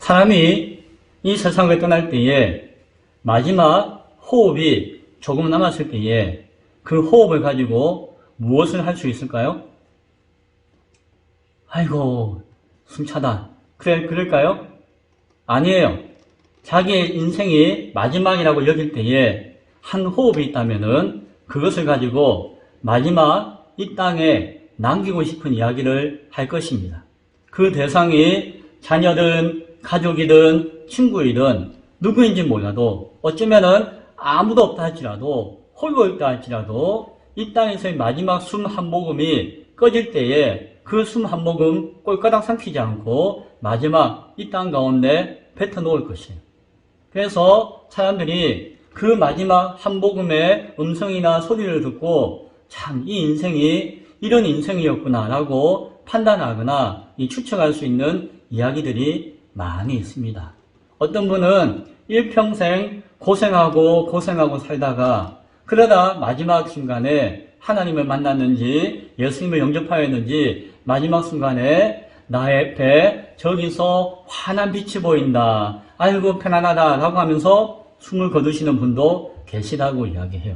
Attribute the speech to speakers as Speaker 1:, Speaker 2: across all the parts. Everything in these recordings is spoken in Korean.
Speaker 1: 사람이 이 세상을 떠날 때에 마지막 호흡이 조금 남았을 때에 그 호흡을 가지고 무엇을 할 수 있을까요? 아이고, 숨차다. 그럴까요? 아니에요. 자기의 인생이 마지막이라고 여길 때에 한 호흡이 있다면은 그것을 가지고 마지막 이 땅에 남기고 싶은 이야기를 할 것입니다. 그 대상이 자녀든 가족이든 친구이든 누구인지 몰라도 어쩌면은 아무도 없다 할지라도 홀로 있다 할지라도 이 땅에서의 마지막 숨 한 모금이 꺼질 때에 그 숨 한 모금 꼴까닥 삼키지 않고 마지막 이 땅 가운데 뱉어 놓을 것이에요. 그래서 사람들이 그 마지막 한 모금의 음성이나 소리를 듣고 참 이 인생이 이런 인생이었구나 라고 판단하거나 추측할 수 있는 이야기들이 많이 있습니다. 어떤 분은 일평생 고생하고 살다가 그러다 마지막 순간에 하나님을 만났는지 예수님을 영접하였는지 마지막 순간에 나의 배 저기서 환한 빛이 보인다. 아이고 편안하다 라고 하면서 숨을 거두시는 분도 계시다고 이야기해요.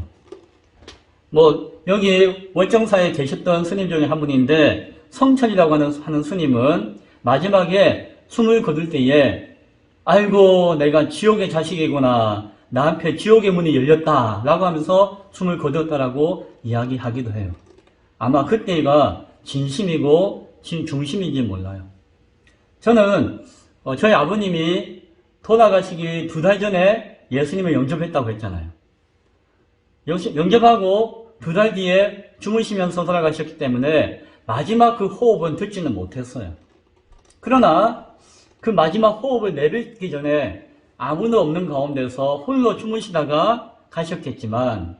Speaker 1: 여기 월정사에 계셨던 스님 중에 한 분인데 성철이라고 하는 스님은 마지막에 숨을 거둘 때에 아이고 내가 지옥의 자식이구나. 나한테 지옥의 문이 열렸다 라고 하면서 숨을 거두었다라고 이야기하기도 해요. 아마 그때가 진심이고 중심인지 몰라요. 저는 저희 아버님이 돌아가시기 2달 전에 예수님을 영접했다고 했잖아요. 영접하고 2달 뒤에 주무시면서 돌아가셨기 때문에 마지막 그 호흡은 듣지는 못했어요. 그러나 그 마지막 호흡을 내뱉기 전에 아무도 없는 가운데서 홀로 주무시다가 가셨겠지만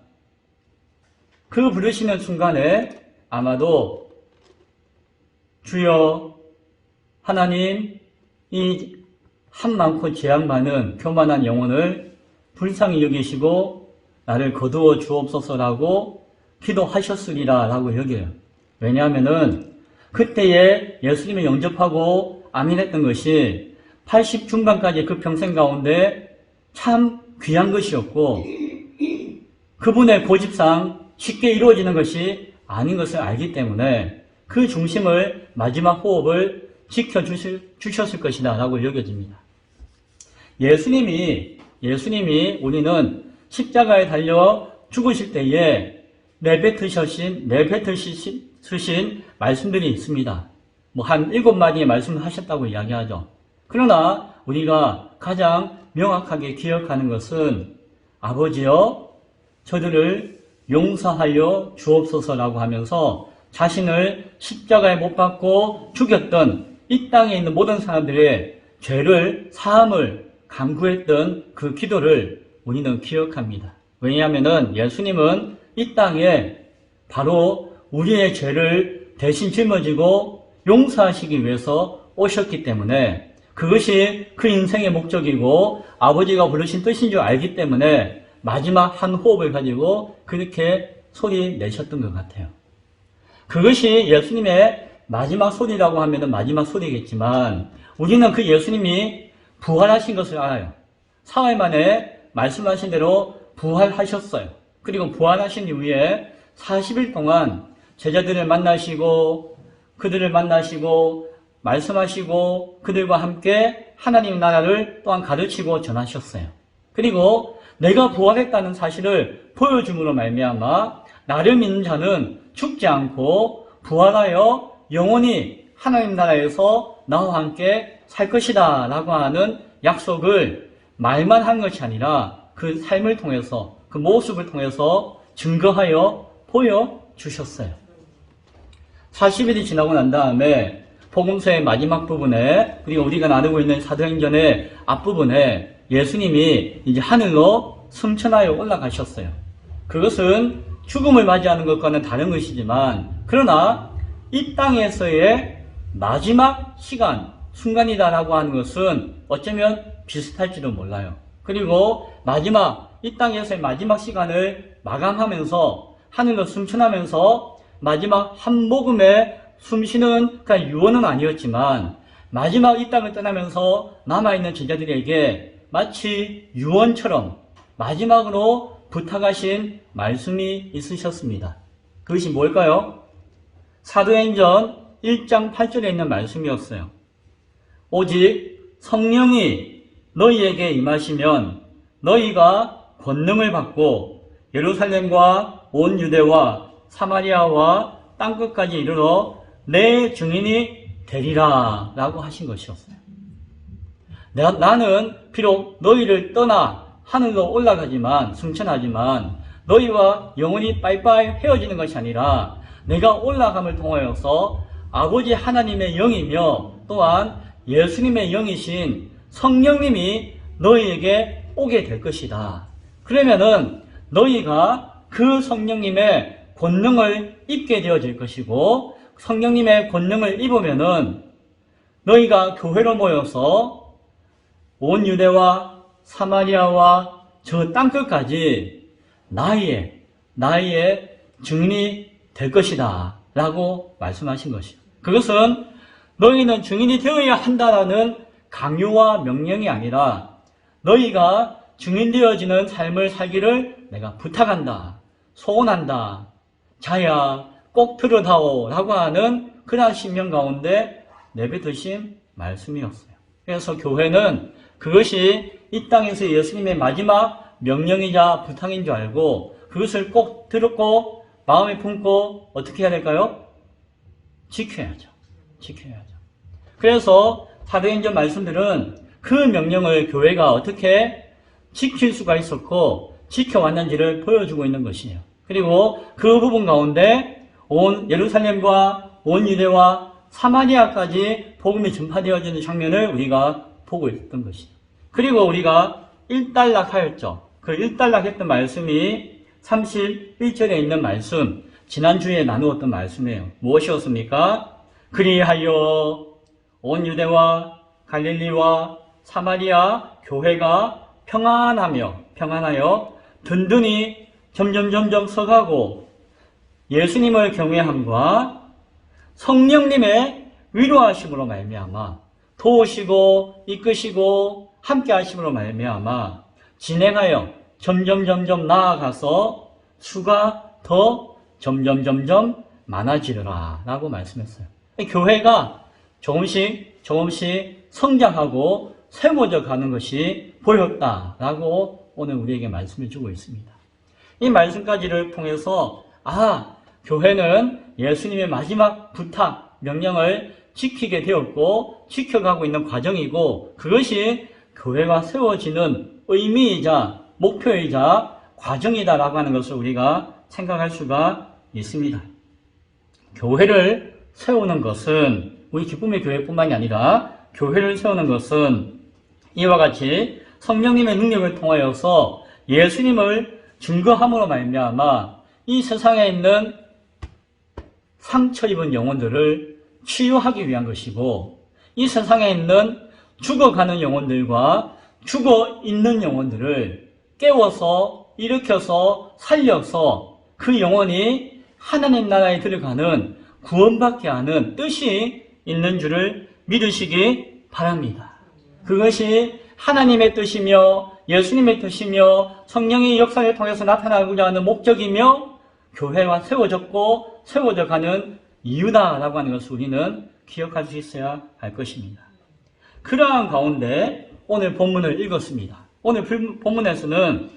Speaker 1: 그 부르시는 순간에 아마도 주여 하나님 이 한 많고 재앙 많은 교만한 영혼을 불쌍히 여기시고 나를 거두어 주옵소서라고 기도하셨으리라 라고 여겨요. 왜냐하면은 그때에 예수님을 영접하고 아멘했던 것이 80 중반까지 그 평생 가운데 참 귀한 것이었고 그분의 고집상 쉽게 이루어지는 것이 아닌 것을 알기 때문에 그 중심을 마지막 호흡을 지켜주셨을 것이다 라고 여겨집니다. 예수님이 우리는 십자가에 달려 죽으실 때에 내뱉으신 말씀들이 있습니다. 한 7마디의 말씀을 하셨다고 이야기하죠. 그러나 우리가 가장 명확하게 기억하는 것은 아버지여 저들을 용서하여 주옵소서라고 하면서 자신을 십자가에 못 박고 죽였던 이 땅에 있는 모든 사람들의 죄를 사함을 간구했던 그 기도를 우리는 기억합니다. 왜냐하면 예수님은 이 땅에 바로 우리의 죄를 대신 짊어지고 용서하시기 위해서 오셨기 때문에 그것이 그 인생의 목적이고 아버지가 부르신 뜻인 줄 알기 때문에 마지막 한 호흡을 가지고 그렇게 소리 내셨던 것 같아요. 그것이 예수님의 마지막 소리라고 하면 마지막 소리겠지만 우리는 그 예수님이 부활하신 것을 알아요. 사흘 만에 말씀하신 대로 부활하셨어요. 그리고 부활하신 이후에 40일 동안 제자들을 만나시고 그들을 만나시고 말씀하시고 그들과 함께 하나님 나라를 또한 가르치고 전하셨어요. 그리고 내가 부활했다는 사실을 보여줌으로 말미암아 나를 믿는 자는 죽지 않고 부활하여 영원히 하나님 나라에서 나와 함께 살 것이다 라고 하는 약속을 말만 한 것이 아니라 그 삶을 통해서 그 모습을 통해서 증거하여 보여주셨어요. 40일이 지나고 난 다음에 복음서의 마지막 부분에 그리고 우리가 나누고 있는 사도행전의 앞부분에 예수님이 이제 하늘로 승천하여 올라가셨어요. 그것은 죽음을 맞이하는 것과는 다른 것이지만 그러나 이 땅에서의 마지막 순간이다라고 하는 것은 어쩌면 비슷할지도 몰라요. 그리고 이 땅에서의 마지막 시간을 마감하면서 하늘로 승천하면서 마지막 한 모금의 숨쉬는 유언은 아니었지만 마지막 이 땅을 떠나면서 남아있는 제자들에게 마치 유언처럼 마지막으로 부탁하신 말씀이 있으셨습니다. 그것이 뭘까요? 사도행전 1장 8절에 있는 말씀이었어요. 오직 성령이 너희에게 임하시면 너희가 권능을 받고 예루살렘과 온 유대와 사마리아와 땅끝까지 이르러 내 증인이 되리라 라고 하신 것이었어요. 나는 비록 너희를 떠나 하늘로 올라가지만 승천하지만 너희와 영원히 빠이빠이 헤어지는 것이 아니라 내가 올라감을 통하여서 아버지 하나님의 영이며 또한 예수님의 영이신 성령님이 너희에게 오게 될 것이다. 그러면은 너희가 그 성령님의 권능을 입게 되어질 것이고 성령님의 권능을 입으면은 너희가 교회로 모여서 온 유대와 사마리아와 저 땅끝까지 나의 증인이 될 것이다 라고 말씀하신 것이요. 그것은 너희는 증인이 되어야 한다라는 강요와 명령이 아니라 너희가 증인되어지는 삶을 살기를 내가 부탁한다, 소원한다, 자야 꼭 들으다오 라고 하는 그러한 신명 가운데 내뱉으신 말씀이었어요. 그래서 교회는 그것이 이 땅에서 예수님의 마지막 명령이자 부탁인 줄 알고 그것을 꼭 들었고 마음에 품고 어떻게 해야 될까요? 지켜야죠. 그래서 사도행전 말씀들은 그 명령을 교회가 어떻게 지킬 수가 있었고 지켜왔는지를 보여주고 있는 것이에요. 그리고 그 부분 가운데 온 예루살렘과 온 유대와 사마리아까지 복음이 전파되어지는 장면을 우리가 보고 있던 것이에요. 그리고 우리가 일단락하였죠. 그 일단락했던 말씀이 31절에 있는 말씀, 지난주에 나누었던 말씀이에요. 무엇이었습니까? 그리하여 온 유대와 갈릴리와 사마리아 교회가 평안하여 든든히 점점 서가고 예수님을 경외함과 성령님의 위로하심으로 말미암아 도우시고 이끄시고 함께 하심으로 말미암아 진행하여 점점 나아가서 수가 더 점점 많아지리라 라고 말씀했어요. 교회가 조금씩 성장하고 세워져 가는 것이 보였다라고 오늘 우리에게 말씀을 주고 있습니다. 이 말씀까지를 통해서 교회는 예수님의 마지막 부탁, 명령을 지키게 되었고 지켜가고 있는 과정이고 그것이 교회가 세워지는 의미이자 목표이자 과정이다라고 하는 것을 우리가 생각할 수가 있습니다. 교회를 세우는 것은 우리 기쁨의 교회뿐만이 아니라 교회를 세우는 것은 이와 같이 성령님의 능력을 통하여서 예수님을 증거함으로 말미암아 이 세상에 있는 상처 입은 영혼들을 치유하기 위한 것이고 이 세상에 있는 죽어가는 영혼들과 죽어있는 영혼들을 깨워서 일으켜서 살려서 그 영혼이 하나님 나라에 들어가는 구원받게 하는 뜻이 있는 줄을 믿으시기 바랍니다. 그것이 하나님의 뜻이며 예수님의 뜻이며 성령의 역사를 통해서 나타나고자 하는 목적이며 교회가 세워졌고 세워져 가는 이유다라고 하는 것을 우리는 기억할 수 있어야 할 것입니다. 그러한 가운데 오늘 본문을 읽었습니다. 오늘 본문에서는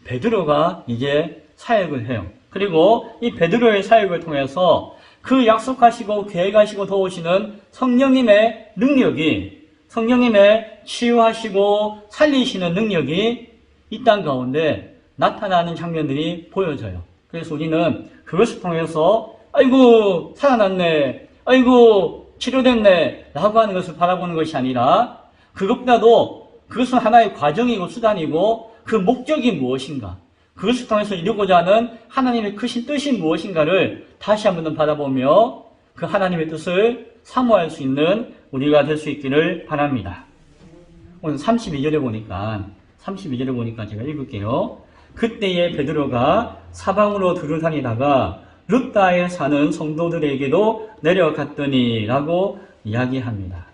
Speaker 1: 베드로가 이제 사역을 해요. 그리고 이 베드로의 사역을 통해서 그 약속하시고 계획하시고 도우시는 성령님의 능력이 성령님의 치유하시고 살리시는 능력이 이 땅 가운데 나타나는 장면들이 보여져요. 그래서 우리는 그것을 통해서 아이고 살아났네, 아이고 치료됐네 라고 하는 것을 바라보는 것이 아니라 그것보다도 그것은 하나의 과정이고 수단이고 그 목적이 무엇인가, 그것을 통해서 이루고자 하는 하나님의 크신 뜻이 무엇인가를 다시 한번 더 바라보며 그 하나님의 뜻을 사모할 수 있는 우리가 될 수 있기를 바랍니다. 오늘 32절에 보니까 제가 읽을게요. 그때에 베드로가 사방으로 두루 다니다가 룻다에 사는 성도들에게도 내려갔더니 라고 이야기합니다.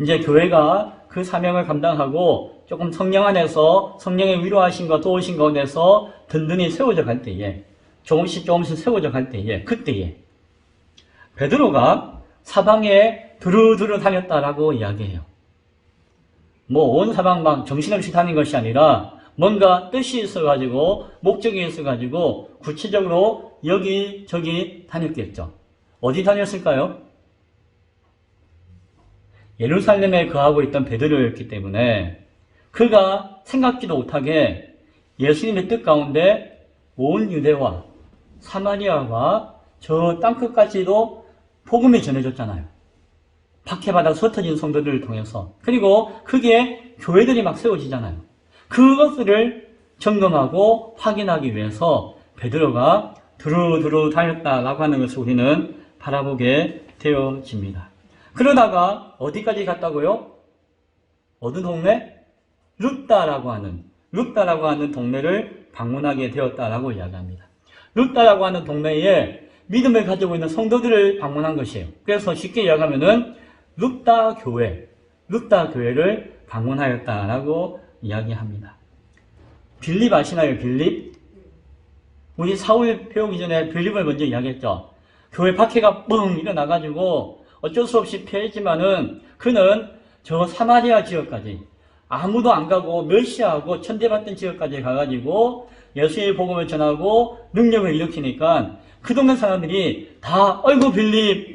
Speaker 1: 이제 교회가 그 사명을 감당하고 조금 성령 안에서 성령의 위로하심과 도우심 가운데서 든든히 세워져 갈 때에, 조금씩 세워져 갈 때에, 그때에 베드로가 사방에 두루두루 다녔다라고 이야기해요. 온 사방 막 정신없이 다닌 것이 아니라 뭔가 뜻이 있어가지고 목적이 있어가지고 구체적으로 여기저기 다녔겠죠. 어디 다녔을까요? 예루살렘에 거하고 있던 베드로였기 때문에 그가 생각지도 못하게 예수님의 뜻 가운데 온 유대와 사마리아와 저 땅끝까지도 복음이 전해졌잖아요. 박해받아 흩어진 성도들을 통해서. 그리고 그게 교회들이 막 세워지잖아요. 그것들을 점검하고 확인하기 위해서 베드로가 두루두루 다녔다라고 하는 것을 우리는 바라보게 되어집니다. 그러다가 어디까지 갔다고요? 어느 동네? 룻다라고 하는 동네를 방문하게 되었다라고 이야기합니다. 룻다라고 하는 동네에 믿음을 가지고 있는 성도들을 방문한 것이에요. 그래서 쉽게 이야기하면은 룻다 교회를 방문하였다라고 이야기합니다. 빌립 아시나요? 빌립? 우리 사울 배우기 전에 빌립을 먼저 이야기했죠. 교회 박해가 뻥 일어나가지고 어쩔 수 없이 피했지만은 그는 저 사마리아 지역까지 아무도 안 가고 멸시하고 천대받던 지역까지 가가지고 예수의 복음을 전하고 능력을 일으키니까 그 동네 사람들이 다 아이고 빌립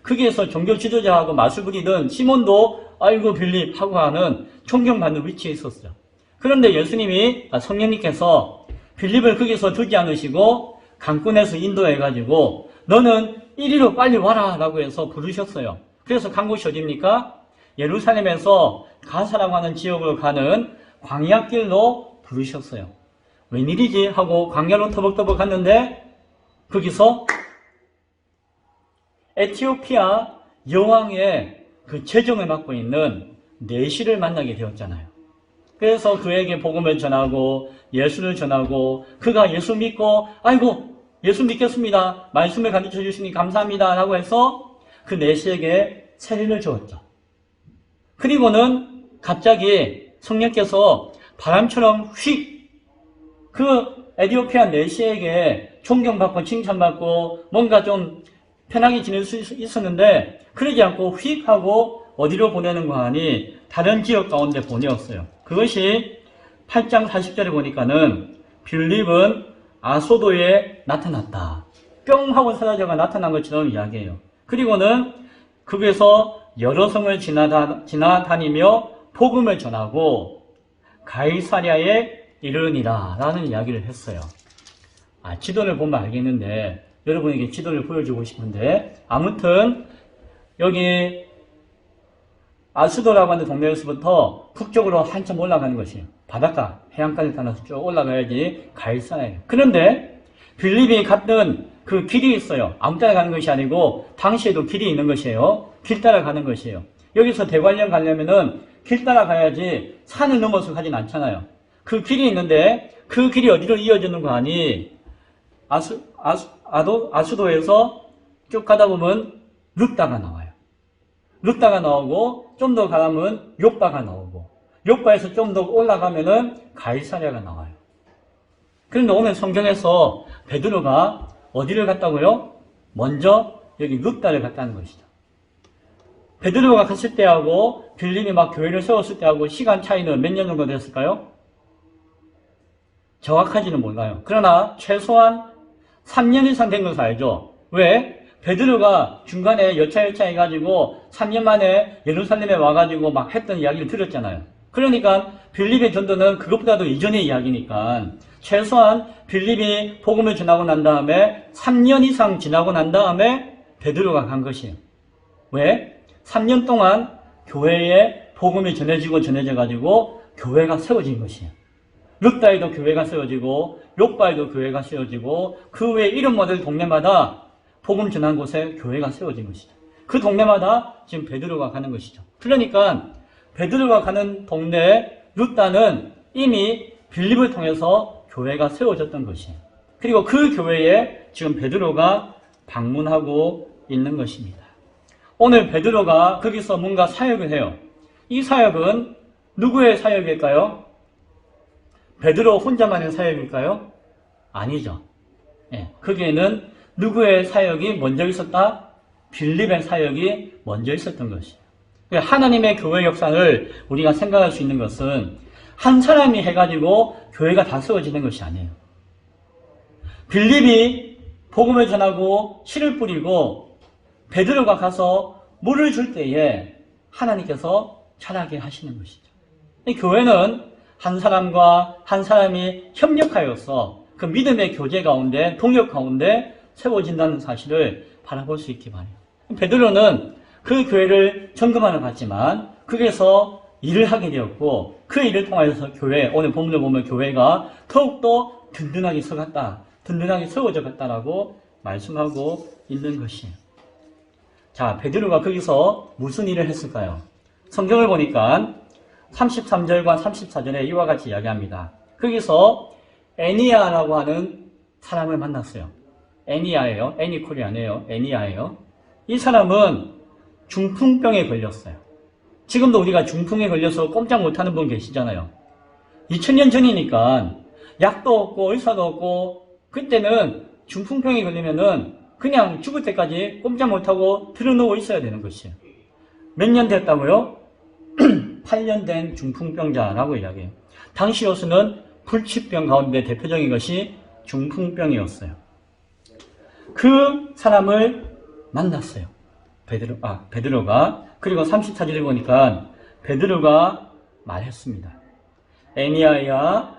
Speaker 1: 거기에서 종교 지도자하고 맞설 부리던 시몬도 아이고 빌립 하고 하는 존경받는 위치에 있었어요. 그런데 성령님께서 빌립을 거기서 두지 않으시고 강권에서 인도해가지고 너는 이리로 빨리 와라 라고 해서 부르셨어요. 그래서 간 곳이 어디입니까? 예루살렘에서 가사라고 하는 지역으로 가는 광야길로 부르셨어요. 웬일이지 하고 광야로 터벅터벅 갔는데 거기서 에티오피아 여왕의 그 재정을 맡고 있는 내시를 만나게 되었잖아요. 그래서 그에게 복음을 전하고 예수를 전하고 그가 예수 믿고 아이고 예수 믿겠습니다. 말씀을 가르쳐 주시니 감사합니다. 라고 해서 그 내시에게 세례를 주었죠. 그리고는 갑자기 성령께서 바람처럼 그 에티오피아 내시에게 존경받고 칭찬받고 뭔가 좀 편하게 지낼 수 있었는데 그러지 않고 휙 하고 어디로 보내는가 하니 다른 지역 가운데 보내었어요. 그것이 8장 40절에 보니까는 빌립은 아소도에 나타났다. 뿅 하고 사라져가 나타난 것처럼 이야기해요. 그리고는 거기에서 여러 성을 지나다니며 복음을 전하고 가이사랴에 이르니라 라는 이야기를 했어요. 지도를 보면 알겠는데 여러분에게 지도를 보여주고 싶은데 아무튼 여기 아수도라고 하는 동네에서부터 북쪽으로 한참 올라가는 것이에요. 바닷가, 해안가를 따라서 쭉 올라가야지 가이사랴예요. 그런데 빌립이 갔던 그 길이 있어요. 아무 따라 가는 것이 아니고 당시에도 길이 있는 것이에요. 길 따라 가는 것이에요. 여기서 대관령 가려면은 길 따라 가야지 산을 넘어서 가진 않잖아요. 그 길이 있는데 그 길이 어디로 이어지는가 하니 아수도에서 쭉 가다 보면 룻다가 나와요. 룻다가 나오고 좀 더 가면 욥바가 나오고 욥바에서 좀 더 올라가면은 가이사랴가 나와요. 그런데 오늘 성경에서 베드로가 어디를 갔다고요? 먼저 여기 룻다를 갔다는 것이죠. 베드로가 갔을 때하고 빌립이 막 교회를 세웠을 때하고 시간 차이는 몇 년 정도 됐을까요? 정확하지는 몰라요. 그러나 최소한 3년 이상 된 것을 알죠. 왜? 베드로가 중간에 여차 해가지고 3년 만에 예루살렘에 와가지고 막 했던 이야기를 들었잖아요. 그러니까 빌립의 전도는 그것보다도 이전의 이야기니까 최소한 빌립이 복음을 전하고 난 다음에 3년 이상 지나고 난 다음에 베드로가 간 것이에요. 왜? 3년 동안 교회에 복음이 전해져가지고 교회가 세워진 것이에요. 룻다에도 교회가 세워지고 욥바에도 교회가 세워지고 그 외에 이름 모델 동네마다 복음 전한 곳에 교회가 세워진 것이죠. 그 동네마다 지금 베드로가 가는 것이죠. 그러니까 베드로가 가는 동네 룻다는 이미 빌립을 통해서 교회가 세워졌던 것이에요. 그리고 그 교회에 지금 베드로가 방문하고 있는 것입니다. 오늘 베드로가 거기서 뭔가 사역을 해요. 이 사역은 누구의 사역일까요? 베드로 혼자만의 사역일까요? 아니죠. 거기에는 누구의 사역이 먼저 있었다? 빌립의 사역이 먼저 있었던 것이에요. 하나님의 교회 역사를 우리가 생각할 수 있는 것은 한 사람이 해가지고 교회가 다 세워지는 것이 아니에요. 빌립이 복음을 전하고 씨를 뿌리고 베드로가 가서 물을 줄 때에 하나님께서 자라게 하시는 것이죠. 이 교회는 한 사람과 한 사람이 협력하여서 그 믿음의 교제 가운데, 동력 가운데 세워진다는 사실을 바라볼 수 있기 바라요. 베드로는 그 교회를 점검하러 갔지만 거기에서 일을 하게 되었고 그 일을 통하여서 교회, 오늘 본문을 보면 교회가 더욱더 든든하게 서갔다, 든든하게 세워져 갔다라고 말씀하고 있는 것이에요. 자, 베드로가 거기서 무슨 일을 했을까요? 성경을 보니까 33절과 34절에 이와 같이 이야기합니다. 거기서 애니아라고 하는 사람을 만났어요. 애니아예요. 애니콜이 아니에요. 애니아예요. 이 사람은 중풍병에 걸렸어요. 지금도 우리가 중풍에 걸려서 꼼짝 못하는 분 계시잖아요. 2000년 전이니까 약도 없고 의사도 없고 그때는 중풍병에 걸리면은 그냥 죽을 때까지 꼼짝 못하고 들어누워 있어야 되는 것이에요. 몇 년 됐다고요? 8년 된 중풍병자라고 이야기해요. 당시로서는 불치병 가운데 대표적인 것이 중풍병이었어요. 그 사람을 만났어요. 베드로가. 그리고 34절에 보니까 베드로가 말했습니다. 애니아야,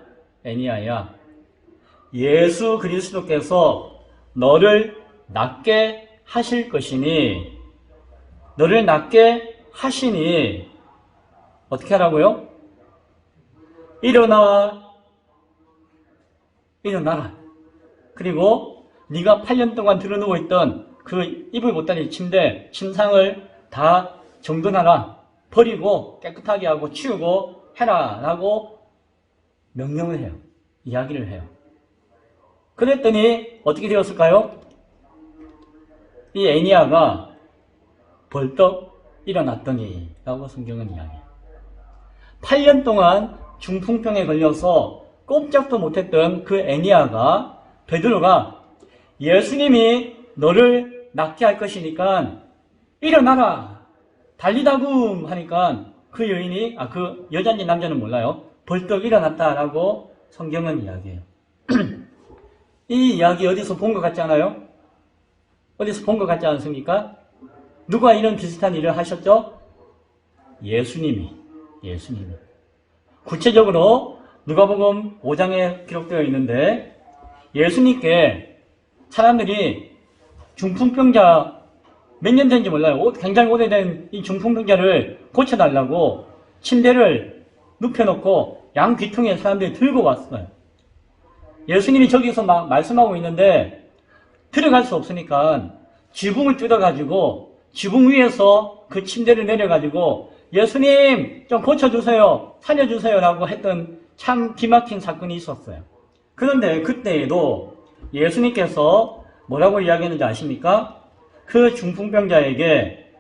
Speaker 1: 예수 그리스도께서 너를 낫게 하실 것이니, 너를 낫게 하시니, 어떻게 하라고요? 일어나라. 그리고 네가 8년 동안 들어누워 있던 그 이불 못다니 침대, 침상을 다 정돈하라. 버리고 깨끗하게 하고 치우고 해라. 라고 명령을 해요. 이야기를 해요. 그랬더니 어떻게 되었을까요? 이 애니아가 벌떡 일어났더니 라고 성경은 이야기해요. 8년 동안 중풍병에 걸려서 꼼짝도 못했던 그 애니아가, 베드로가 예수님이 너를 낫게 할 것이니까 일어나라, 달리다금 하니까 그 여인이, 그 여자인지 남자는 몰라요. 벌떡 일어났다라고 성경은 이야기해요. 이 이야기 어디서 본 것 같지 않아요? 어디서 본 것 같지 않습니까? 누가 이런 비슷한 일을 하셨죠? 예수님이. 구체적으로 누가복음 5장에 기록되어 있는데 예수님께 사람들이 중풍병자 몇 년 된지 몰라요. 굉장히 오래된 이 중풍병자를 고쳐달라고 침대를 눕혀놓고 양 귀퉁이에 사람들이 들고 왔어요. 예수님이 저기서 막 말씀하고 있는데 들어갈 수 없으니까 지붕을 뜯어가지고 지붕 위에서 그 침대를 내려가지고 예수님 좀 고쳐주세요, 살려주세요 라고 했던 참 기막힌 사건이 있었어요. 그런데 그때에도 예수님께서 뭐라고 이야기했는지 아십니까? 그 중풍병자에게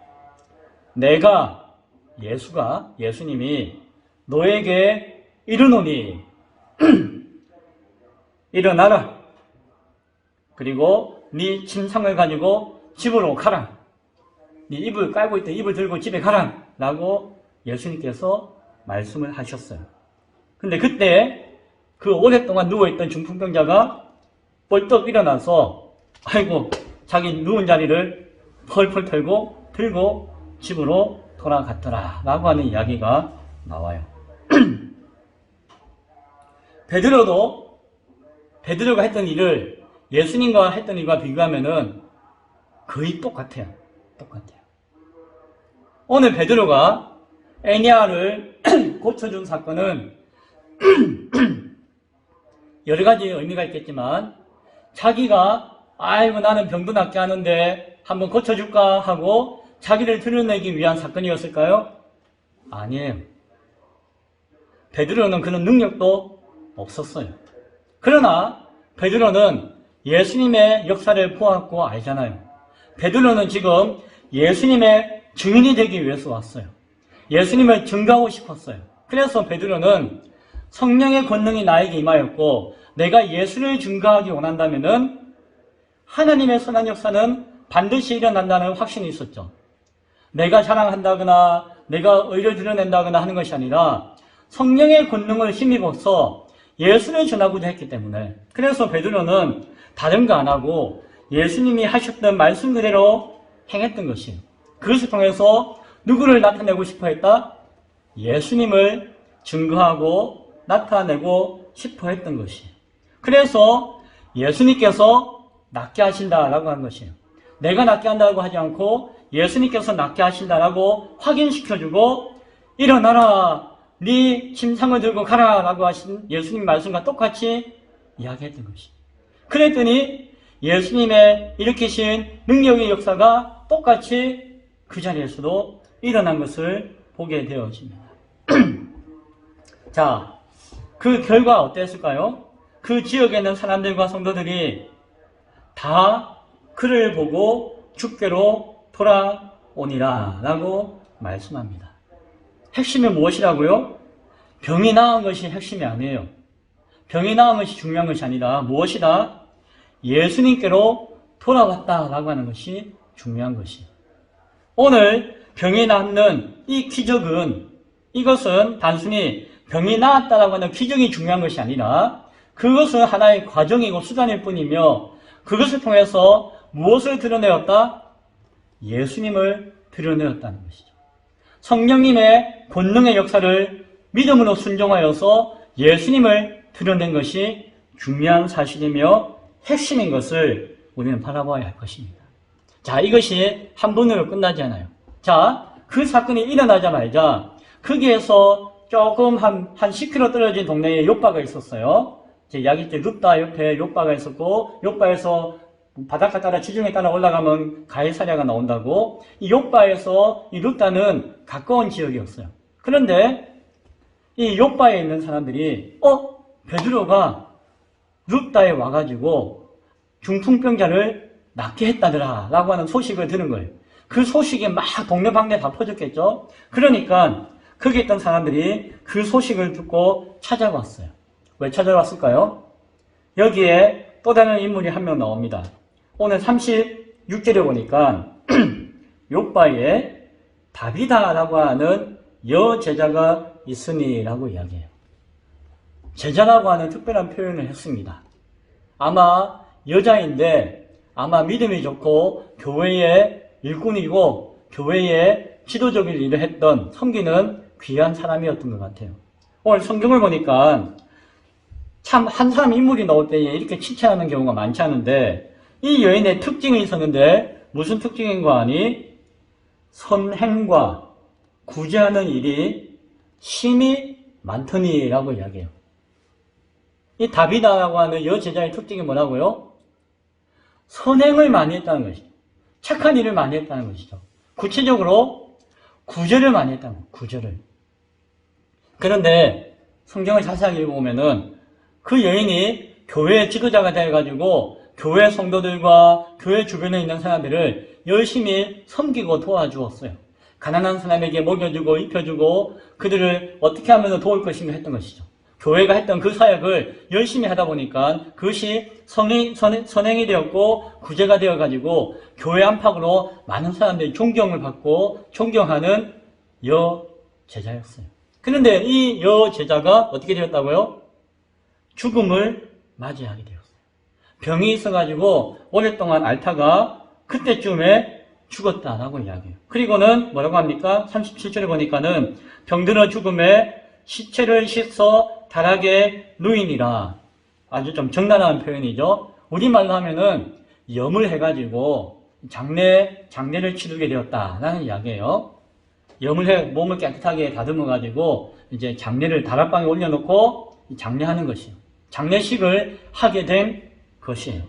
Speaker 1: 예수님이 너에게 이르노니 일어나라. 그리고 네 침상을 가지고 집으로 가라. 네 이불 깔고 있던 이불 들고 집에 가라. 라고 예수님께서 말씀을 하셨어요. 근데 그때 그 오랫동안 누워있던 중풍병자가 벌떡 일어나서 아이고 자기 누운 자리를 펄펄 털고 들고 집으로 돌아갔더라 라고 하는 이야기가 나와요. 베드로가 했던 일을 예수님과 했던 일과 비교하면은 거의 똑같아요. 오늘 베드로가 애니아를 고쳐준 사건은 여러 가지 의미가 있겠지만 자기가 아이고 나는 병도 낫게 하는데 한번 고쳐줄까 하고 자기를 드러내기 위한 사건이었을까요? 아니에요. 베드로는 그런 능력도 없었어요. 그러나 베드로는 예수님의 역사를 보았고 알잖아요. 베드로는 지금 예수님의 증인이 되기 위해서 왔어요. 예수님을 증거하고 싶었어요. 그래서 베드로는 성령의 권능이 나에게 임하였고 내가 예수를 증거하기 원한다면은 하나님의 선한 역사는 반드시 일어난다는 확신이 있었죠. 내가 자랑한다거나 내가 의를 드러낸다거나 하는 것이 아니라 성령의 권능을 힘입어서 예수를 전하고자 했기 때문에 그래서 베드로는 다른 거 안 하고 예수님이 하셨던 말씀 그대로 행했던 것이에요. 그것을 통해서 누구를 나타내고 싶어 했다? 예수님을 증거하고 나타내고 싶어 했던 것이에요. 그래서 예수님께서 낫게 하신다라고 한 것이에요. 내가 낫게 한다고 하지 않고 예수님께서 낫게 하신다라고 확인시켜주고 일어나라 네 침상을 들고 가라라고 하신 예수님 말씀과 똑같이 이야기했던 것이에요. 그랬더니 예수님의 일으키신 능력의 역사가 똑같이 그 자리에서도 일어난 것을 보게 되어집니다. 자, 그 결과 어땠을까요? 그 지역에 있는 사람들과 성도들이 다 그를 보고 주께로 돌아오니라 라고 말씀합니다. 핵심이 무엇이라고요? 병이 나은 것이 핵심이 아니에요. 병이 나은 것이 중요한 것이 아니라 무엇이다? 예수님께로 돌아왔다라고 하는 것이 중요한 것이에요. 오늘 병이 낫는 이 기적은 이것은 단순히 병이 나았다라고 하는 기적이 중요한 것이 아니라 그것은 하나의 과정이고 수단일 뿐이며 그것을 통해서 무엇을 드러내었다? 예수님을 드러내었다는 것이죠. 성령님의 권능의 역사를 믿음으로 순종하여서 예수님을 드러낸 것이 중요한 사실이며 핵심인 것을 우리는 바라봐야 할 것입니다. 자, 이것이 한 번으로 끝나지 않아요. 자, 그 사건이 일어나자마자 거기에서 조금 한 10km 떨어진 동네에 욥바가 있었어요. 제 이야기 때 룻다 옆에 욥바가 있었고 욥바에서 바닷가 따라 지중해 따라 올라가면 가해사냐가 나온다고 이 욥바에서 이 룻다는 가까운 지역이었어요. 그런데 이 욥바에 있는 사람들이 베드로가 룻다에 와가지고 중풍병자를 낫게 했다더라 라고 하는 소식을 들은 거예요. 그 소식이 막 동네방네 다 퍼졌겠죠. 그러니까 거기 있던 사람들이 그 소식을 듣고 찾아왔어요. 왜 찾아왔을까요? 여기에 또 다른 인물이 한 명 나옵니다. 오늘 36절에 보니까 욥바에 다비다라고 하는 여제자가 있으니라고 이야기해요. 제자라고 하는 특별한 표현을 했습니다. 아마 여자인데 아마 믿음이 좋고 교회의 일꾼이고 교회의 지도적인 일을 했던 섬기는 귀한 사람이었던 것 같아요. 오늘 성경을 보니까 참 한 사람 인물이 나올 때 이렇게 칭찬하는 경우가 많지 않은데 이 여인의 특징이 있었는데 무슨 특징인 거 아니? 선행과 구제하는 일이 심히 많더니라고 이야기해요. 이 다비다라고 하는 여제자의 특징이 뭐라고요? 선행을 많이 했다는 것이죠. 착한 일을 많이 했다는 것이죠. 구체적으로 구제를 많이 했다는 거예요. 구제를. 그런데 성경을 자세하게 읽어보면은 그 여인이 교회의 지도자가 되어가지고 교회 성도들과 교회 주변에 있는 사람들을 열심히 섬기고 도와주었어요. 가난한 사람에게 먹여주고 입혀주고 그들을 어떻게 하면 도울 것인가 했던 것이죠. 교회가 했던 그 사역을 열심히 하다 보니까 그것이 선행이 되었고 구제가 되어가지고 교회 안팎으로 많은 사람들이 존경을 받고 존경하는 여제자였어요. 그런데 이 여제자가 어떻게 되었다고요? 죽음을 맞이하게 되었어요. 병이 있어가지고 오랫동안 앓다가 그때쯤에 죽었다라고 이야기해요. 그리고는 뭐라고 합니까? 37절에 보니까는 병들어 죽음에 시체를 씻어 다락에 누이니라. 아주 좀 적나라한 표현이죠. 우리말로 하면은 염을 해가지고 장례를 치르게 되었다라는 이야기예요. 염을 해 몸을 깨끗하게 다듬어가지고 이제 장례를 다락방에 올려놓고 장례하는 것이에요. 장례식을 하게 된 것이에요.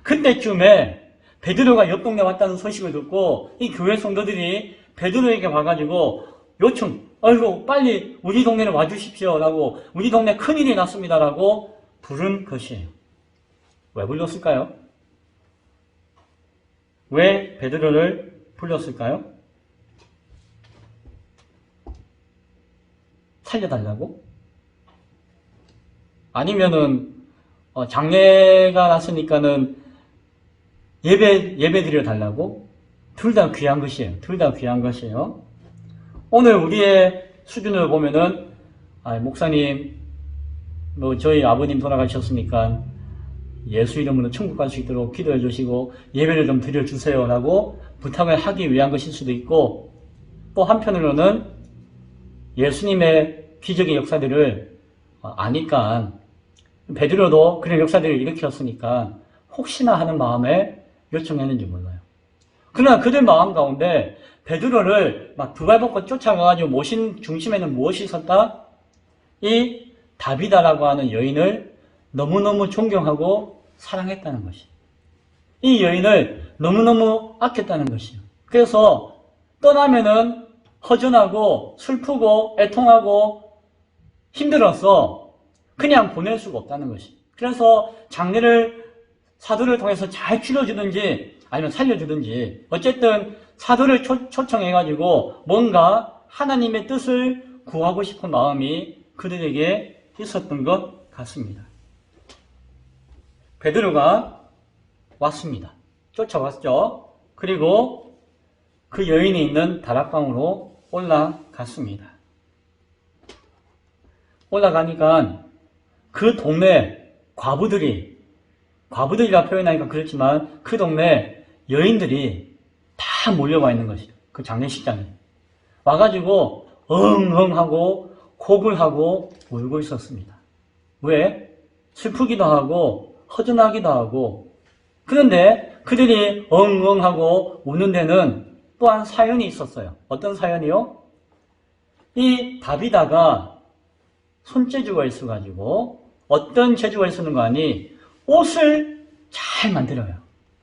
Speaker 1: 그때쯤에 베드로가 옆 동네 왔다는 소식을 듣고 이 교회 성도들이 베드로에게 와가지고 요청, 아이고 빨리 우리 동네를 와주십시오 라고 우리 동네 큰일이 났습니다 라고 부른 것이에요. 왜 불렀을까요? 왜 베드로를 불렀을까요? 살려달라고? 아니면은 장례가 났으니까는 예배 드려 달라고? 둘 다 귀한 것이에요. 둘 다 귀한 것이에요. 오늘 우리의 수준을 보면은 목사님 저희 아버님 돌아가셨으니까 예수 이름으로 천국 갈 수 있도록 기도해 주시고 예배를 좀 드려 주세요 라고 부탁을 하기 위한 것일 수도 있고, 또 한편으로는 예수님의 기적의 역사들을 아니까, 베드로도 그런 역사들을 일으켰으니까 혹시나 하는 마음에 요청했는지 몰라요. 그러나 그들 마음 가운데 베드로를 막 두 발 벗고 쫓아가가지고 모신 중심에는 무엇이 있었다? 이 다비다라고 하는 여인을 너무너무 존경하고 사랑했다는 것이, 이 여인을 너무너무 아꼈다는 것이에요. 그래서 떠나면은 허전하고 슬프고 애통하고 힘들어서 그냥 보낼 수가 없다는 것이. 그래서 장례를 사도를 통해서 잘 치러주든지 아니면 살려주든지, 어쨌든 사도를 초청해가지고 뭔가 하나님의 뜻을 구하고 싶은 마음이 그들에게 있었던 것 같습니다. 베드로가 왔습니다. 쫓아왔죠. 그리고 그 여인이 있는 다락방으로 올라갔습니다. 올라가니까 그 동네 과부들이라 표현하니까 그렇지만 그 동네 여인들이 다 몰려와 있는 것이죠. 그 장례식장에 와가지고 엉엉하고 곡을 하고 울고 있었습니다. 왜? 슬프기도 하고 허전하기도 하고. 그런데 그들이 엉엉하고 우는 데는 또한 사연이 있었어요. 어떤 사연이요? 이 다비다가 손재주가 있어가지고 어떤 재주가 있었는 거 아니, 옷을 잘 만들어요.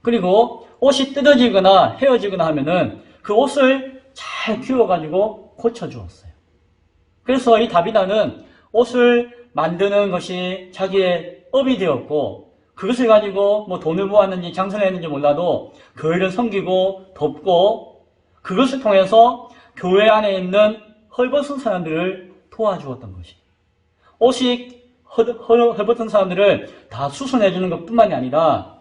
Speaker 1: 그리고 옷이 뜯어지거나 헤어지거나 하면은 그 옷을 잘 귀워가지고 고쳐주었어요. 그래서 이 다비다는 옷을 만드는 것이 자기의 업이 되었고, 그것을 가지고 뭐 돈을 모았는지 장사를 했는지 몰라도 교회를 섬기고 돕고, 그것을 통해서 교회 안에 있는 헐벗은 사람들을 도와주었던 것이, 옷이 헐벗은 사람들을 다 수선해주는 것뿐만이 아니라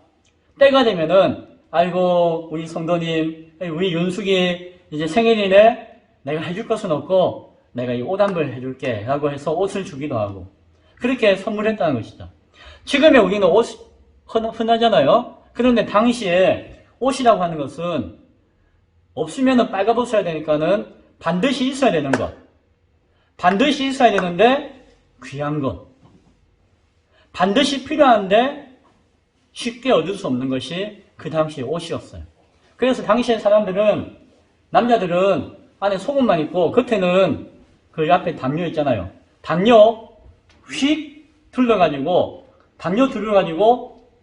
Speaker 1: 때가 되면은 아이고 우리 성도님, 우리 윤숙이 이제 생일이네, 내가 해줄 것은 없고 내가 이 옷 한 벌 해줄게 라고 해서 옷을 주기도 하고 그렇게 선물했다는 것이죠. 지금의 우리는 옷이 흔하잖아요. 그런데 당시에 옷이라고 하는 것은 없으면 빨가벗어야 되니까는 반드시 있어야 되는 것, 반드시 있어야 되는데 귀한 것, 반드시 필요한데 쉽게 얻을 수 없는 것이 그 당시의 옷이었어요. 그래서 당시의 사람들은, 남자들은 안에 속옷만 입고 겉에는 그 앞에 담요 있잖아요. 담요 휙 둘러가지고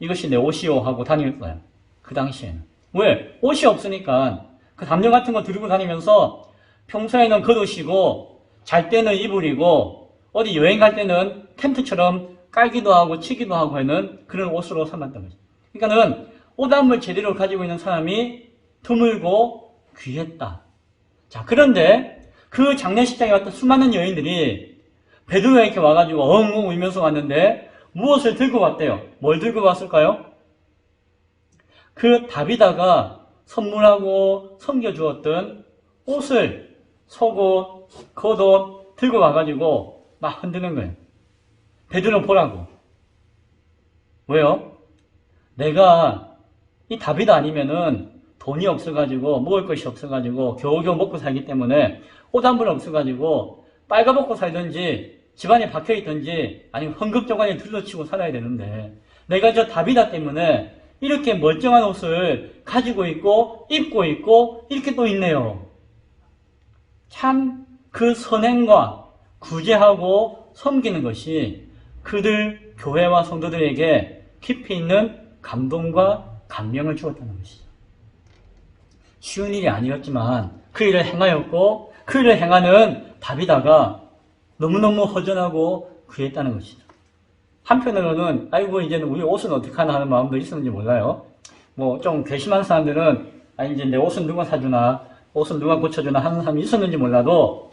Speaker 1: 이것이 내 옷이요 하고 다녔어요. 그 당시에는. 왜? 옷이 없으니까 그 담요 같은 거 들고 다니면서 평소에는 겉옷이고 잘 때는 이불이고 어디 여행 갈 때는 텐트처럼 깔기도 하고 치기도 하고 하는 그런 옷으로 삼았던 거죠. 그러니까는 옷 한 벌 제대로 가지고 있는 사람이 드물고 귀했다. 자, 그런데 그 장례식장에 왔던 수많은 여인들이 베드로가 이렇게 와가지고 엉엉 울면서 왔는데 무엇을 들고 왔대요? 뭘 들고 왔을까요? 그 다비다가 선물하고 섬겨주었던 옷을, 속옷, 겉옷 들고 와가지고 막 흔드는 거예요. 베드로 보라고. 왜요? 내가 이 다비다 아니면은 돈이 없어가지고 먹을 것이 없어가지고 겨우겨우 먹고 살기 때문에 옷 한 벌 없어가지고 빨가벗고 살든지 집안에 박혀있든지 아니면 헝겊조각에 둘러치고 살아야 되는데 내가 저 다비다 때문에 이렇게 멀쩡한 옷을 가지고 있고 입고 있고 이렇게 또 있네요. 참 그 선행과 구제하고 섬기는 것이 그들 교회와 성도들에게 깊이 있는 감동과 감명을 주었다는 것이죠. 쉬운 일이 아니었지만 그 일을 행하였고 그 일을 행하는 다비다가 너무너무 허전하고 귀했다는 것이죠. 한편으로는 아이고 이제는 우리 옷은 어떻게 하나 하는 마음도 있었는지 몰라요. 뭐 좀 괘씸한 사람들은 아니 이제 내 옷은 누가 사주나, 옷은 누가 고쳐주나 하는 사람이 있었는지 몰라도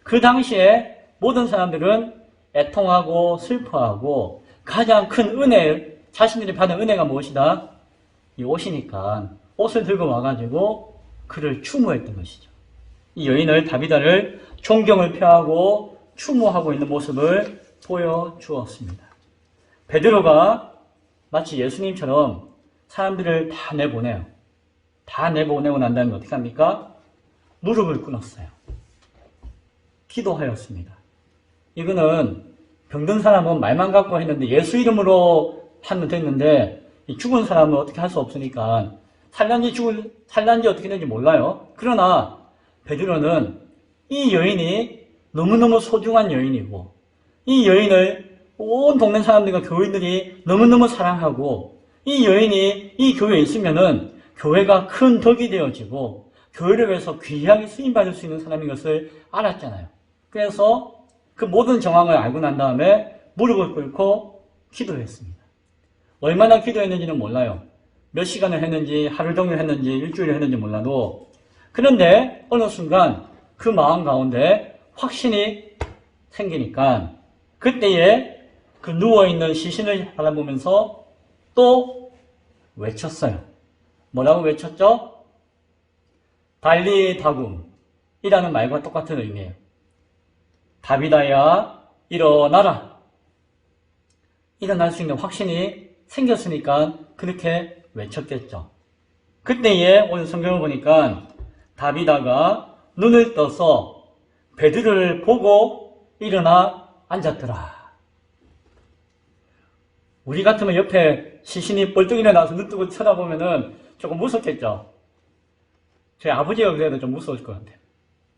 Speaker 1: 그 당시에 모든 사람들은 애통하고 슬퍼하고 가장 큰 은혜, 자신들이 받은 은혜가 무엇이다? 이 옷이니까 옷을 들고 와가지고 그를 추모했던 것이죠. 이 여인을, 다비다를 존경을 표하고 추모하고 있는 모습을 보여주었습니다. 베드로가 마치 예수님처럼 사람들을 다 내보내요. 다 내보내고 난 다음에 어떻게 합니까? 무릎을 꿇었어요. 기도하였습니다. 이거는 병든 사람은 말만 갖고 했는데 예수 이름으로 하면 됐는데 죽은 사람은 어떻게 할 수 없으니까 살란지 어떻게 되는지 몰라요. 그러나 베드로는 이 여인이 너무너무 소중한 여인이고 이 여인을 온 동네 사람들과 교인들이 너무너무 사랑하고 이 여인이 이 교회에 있으면은 교회가 큰 덕이 되어지고 교회를 위해서 귀하게 쓰임받을 수 있는 사람인 것을 알았잖아요. 그래서 그 모든 정황을 알고 난 다음에 무릎을 꿇고 기도했습니다. 얼마나 기도했는지는 몰라요. 몇 시간을 했는지, 하루 종일 했는지, 일주일을 했는지 몰라도 그런데 어느 순간 그 마음 가운데 확신이 생기니까 그때에 그 누워있는 시신을 바라보면서 또 외쳤어요. 뭐라고 외쳤죠? 달리다굼 이라는 말과 똑같은 의미예요. 다비다야 일어나라. 일어날 수 있는 확신이 생겼으니까 그렇게 외쳤겠죠. 그때에 오늘 성경을 보니까 다비다가 눈을 떠서 베드로를 보고 일어나 앉았더라. 우리 같으면 옆에 시신이 뻘떡 일어나서 눈 뜨고 쳐다보면은 조금 무섭겠죠. 제 아버지가 그래도 좀 무서울 것 같아요.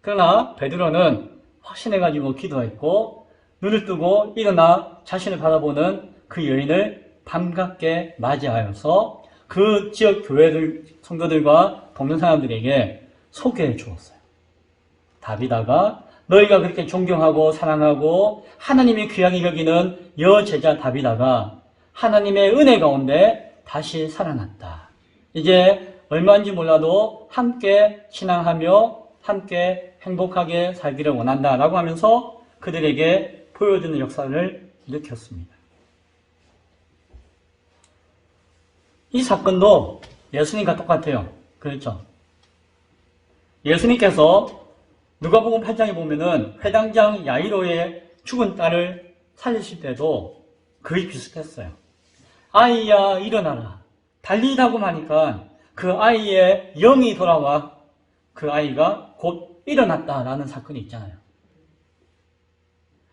Speaker 1: 그러나 베드로는 확신해가지고 기도했고 눈을 뜨고 일어나 자신을 바라보는 그 여인을 반갑게 맞이하여서 그 지역 교회들, 성도들과 동네 사람들에게 소개해 주었어요. 다비다가 너희가 그렇게 존경하고 사랑하고 하나님이 귀하게 여기는 여제자 다비다가 하나님의 은혜 가운데 다시 살아났다. 이제 얼마인지 몰라도 함께 신앙하며 함께 행복하게 살기를 원한다라고 하면서 그들에게 보여주는 역사를 일으켰습니다. 이 사건도 예수님과 똑같아요. 그렇죠? 예수님께서 누가복음 8장에 보면은 회당장 야이로의 죽은 딸을 살리실 때도 거의 비슷했어요. 아이야 일어나라. 달리다고 하니까 그 아이의 영이 돌아와 그 아이가 곧 일어났다라는 사건이 있잖아요.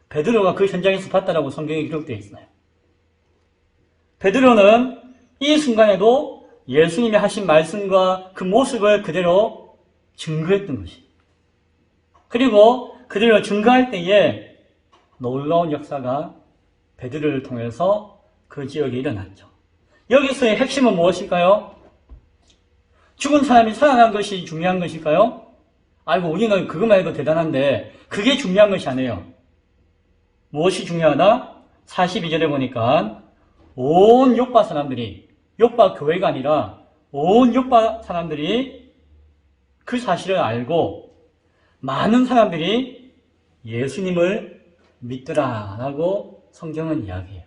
Speaker 1: 베드로가 그 현장에서 봤다라고 성경에 기록되어 있어요. 베드로는 이 순간에도 예수님이 하신 말씀과 그 모습을 그대로 증거했던 것이. 그리고 그대로 증거할 때에 놀라운 역사가 베드로를 통해서 그 지역에 일어났죠. 여기서의 핵심은 무엇일까요? 죽은 사람이 살아난 것이 중요한 것일까요? 아이고 우리는 그것만 해도 대단한데 그게 중요한 것이 아니에요. 무엇이 중요하다? 42절에 보니까 온 요파 사람들이, 요파 교회가 아니라 온 요파 사람들이 그 사실을 알고 많은 사람들이 예수님을 믿더라 라고 성경은 이야기해요.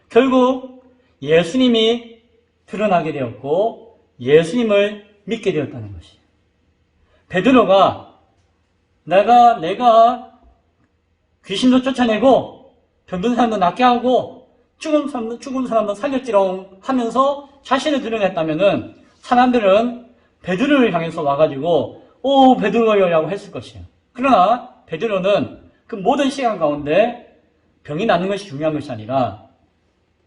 Speaker 1: 결국 예수님이 드러나게 되었고 예수님을 믿게 되었다는 것이에요. 베드로가 내가 귀신도 쫓아내고 병든 사람도 낫게 하고 죽은 사람도 살렸지롱 하면서 자신을 드러냈다면은 사람들은 베드로를 향해서 와가지고 오 베드로여라고 했을 것이에요. 그러나 베드로는 그 모든 시간 가운데 병이 낫는 것이 중요한 것이 아니라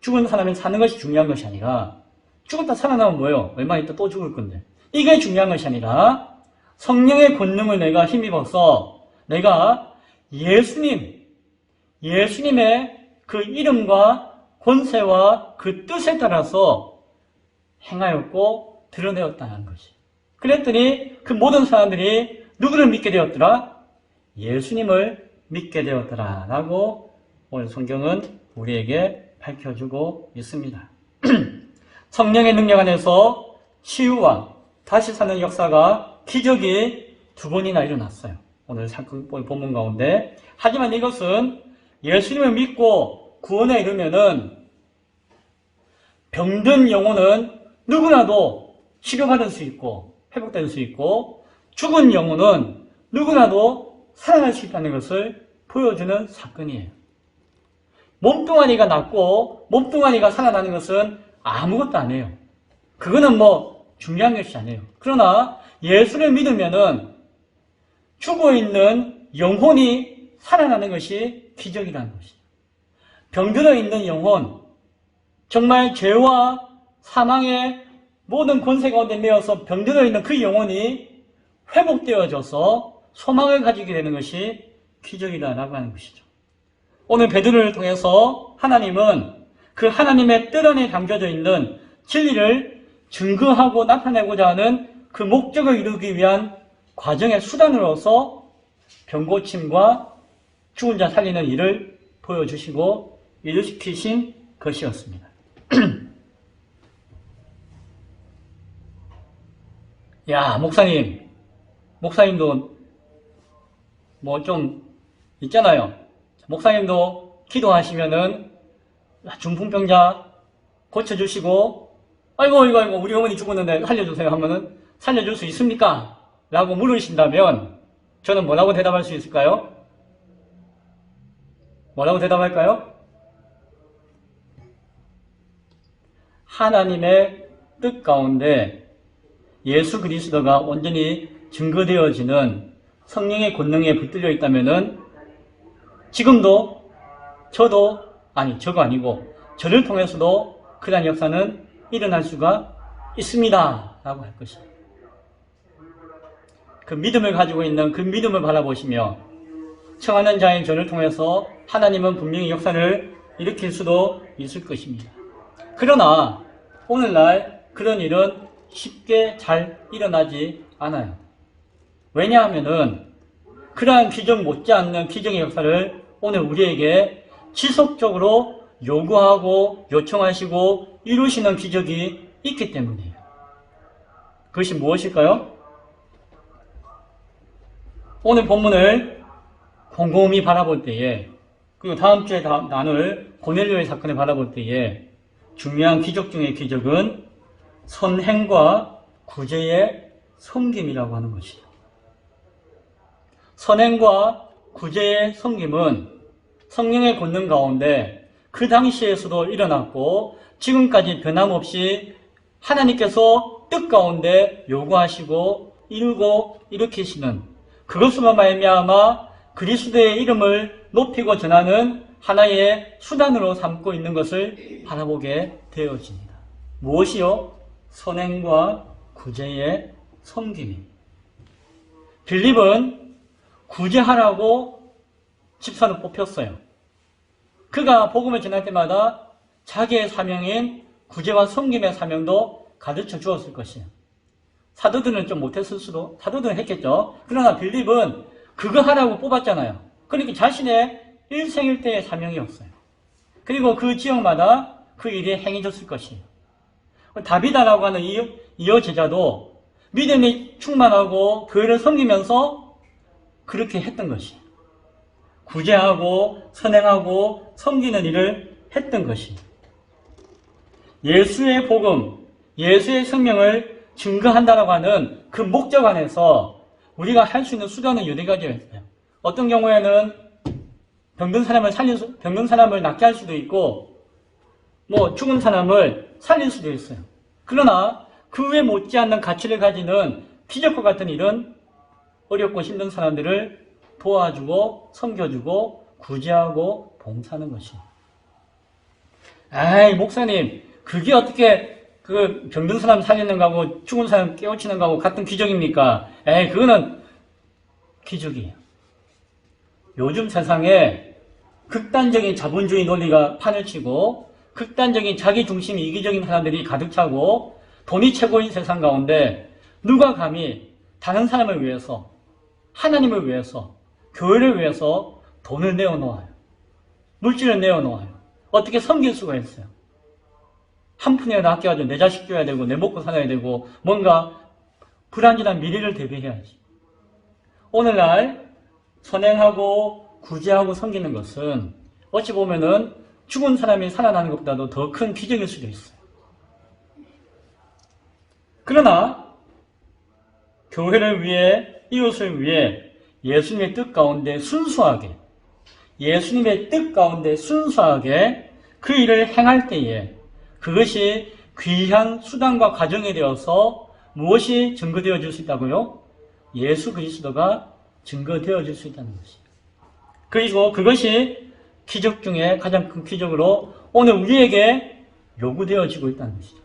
Speaker 1: 죽은 사람이 사는 것이 중요한 것이 아니라 죽었다 살아나면 뭐예요? 얼마 있다 또 죽을 건데 이게 중요한 것이 아니라 성령의 권능을 내가 힘입어서 내가 예수님의 그 이름과 권세와 그 뜻에 따라서 행하였고 드러내었다는 것이. 그랬더니 그 모든 사람들이 누구를 믿게 되었더라? 예수님을 믿게 되었더라 라고 오늘 성경은 우리에게 밝혀주고 있습니다. 성령의 능력 안에서 치유와 다시 사는 역사가, 기적이 두 번이나 일어났어요. 오늘 사건 본문 가운데. 하지만 이것은 예수님을 믿고 구원에 이르면은 병든 영혼은 누구나도 치료받을 수 있고 회복될 수 있고, 죽은 영혼은 누구나도 살아날 수 있다는 것을 보여주는 사건이에요. 몸뚱아리가 낫고 몸뚱아리가 살아나는 것은 아무것도 아니에요. 그거는 중요한 것이 아니에요. 그러나 예수를 믿으면은 죽어있는 영혼이 살아나는 것이 기적이라는 것이에요. 병들어 있는 영혼, 정말 죄와 사망의 모든 권세 가운데 매여서 병들어 있는 그 영혼이 회복되어져서 소망을 가지게 되는 것이 기적이다라고 하는 것이죠. 오늘 베드로를 통해서 하나님은 그 하나님의 뜻 안에 담겨져 있는 진리를 증거하고 나타내고자 하는 그 목적을 이루기 위한 과정의 수단으로서 병고침과 죽은 자 살리는 일을 보여주시고 이루시키신 것이었습니다. 야, 목사님도 좀 있잖아요. 목사님도 기도하시면은 중풍병자 고쳐주시고, 아이고 우리 어머니 죽었는데 살려주세요 하면은 살려줄 수 있습니까? 라고 물으신다면 저는 뭐라고 대답할 수 있을까요? 뭐라고 대답할까요? 하나님의 뜻 가운데 예수 그리스도가 온전히 증거되어지는 성령의 권능에 붙들려 있다면은 지금도 저가 아니고 저를 통해서도 그러한 역사는 일어날 수가 있습니다 라고 할 것입니다. 그 믿음을 가지고 있는 그 믿음을 바라보시며 청하는 자인 저를 통해서 하나님은 분명히 역사를 일으킬 수도 있을 것입니다. 그러나 오늘날 그런 일은 쉽게 잘 일어나지 않아요. 왜냐하면은 그러한 기적 못지않는 기적의 역사를 오늘 우리에게 지속적으로 요구하고 요청하시고 이루시는 기적이 있기 때문이에요. 그것이 무엇일까요? 오늘 본문을 곰곰이 바라볼 때에, 그리고 다음 주에 나눌 고넬료의 사건을 바라볼 때에 중요한 기적 중의 기적은 선행과 구제의 섬김이라고 하는 것이죠. 선행과 구제의 섬김은 성령의 권능 가운데 그 당시에서도 일어났고 지금까지 변함없이 하나님께서 뜻 가운데 요구하시고 이루고 일으키시는, 그것으로 말미암아 그리스도의 이름을 높이고 전하는 하나의 수단으로 삼고 있는 것을 바라보게 되어집니다. 무엇이요? 선행과 구제의 섬김입니다. 빌립은 구제하라고 집사로 뽑혔어요. 그가 복음을 전할 때마다 자기의 사명인 구제와 섬김의 사명도 가르쳐 주었을 것이에요. 사도들은 좀 못했을 수도, 사도들은 했겠죠. 그러나 빌립은 그거 하라고 뽑았잖아요. 그러니까 자신의 일생일대의 사명이었어요. 그리고 그 지역마다 그 일이 행해졌을 것이에요. 다비다라고 하는 이어 제자도 믿음이 충만하고 교회를 섬기면서 그렇게 했던 것이에요. 구제하고 선행하고 섬기는 일을 했던 것이에요. 예수의 복음, 예수의 생명을 증거한다라고 하는 그 목적 안에서 우리가 할 수 있는 수단은 여러 가지가 있어요. 어떤 경우에는 병든 사람을 낫게 할 수도 있고, 죽은 사람을 살릴 수도 있어요. 그러나 그 외 못지않는 가치를 가지는 기적과 같은 일은 어렵고 힘든 사람들을 도와주고 섬겨주고 구제하고 봉사하는 것이에요. 아이, 목사님, 그게 어떻게 그 병든 사람 살리는 거하고 죽은 사람 깨우치는 거하고 같은 기적입니까? 에이, 그거는 기적이에요. 요즘 세상에 극단적인 자본주의 논리가 판을 치고 극단적인 자기중심 이기적인 사람들이 가득 차고 돈이 최고인 세상 가운데 누가 감히 다른 사람을 위해서, 하나님을 위해서, 교회를 위해서 돈을 내어놓아요. 물질을 내어놓아요. 어떻게 섬길 수가 있어요? 한 푼이라도 아껴가지고 내 자식 줘야 되고 내 먹고 살아야 되고 뭔가 불안전한 미래를 대비해야지. 오늘날 선행하고 구제하고 섬기는 것은 어찌 보면은 죽은 사람이 살아나는 것보다도 더 큰 기적일 수도 있어요. 그러나 교회를 위해, 이웃을 위해 예수님의 뜻 가운데 순수하게, 예수님의 뜻 가운데 순수하게 그 일을 행할 때에 그것이 귀한 수단과 과정이 되어서 무엇이 증거되어질 수 있다고요? 예수 그리스도가 증거되어질 수 있다는 것이에요. 그리고 그것이 기적 중에 가장 큰 기적으로 오늘 우리에게 요구되어지고 있다는 것이죠.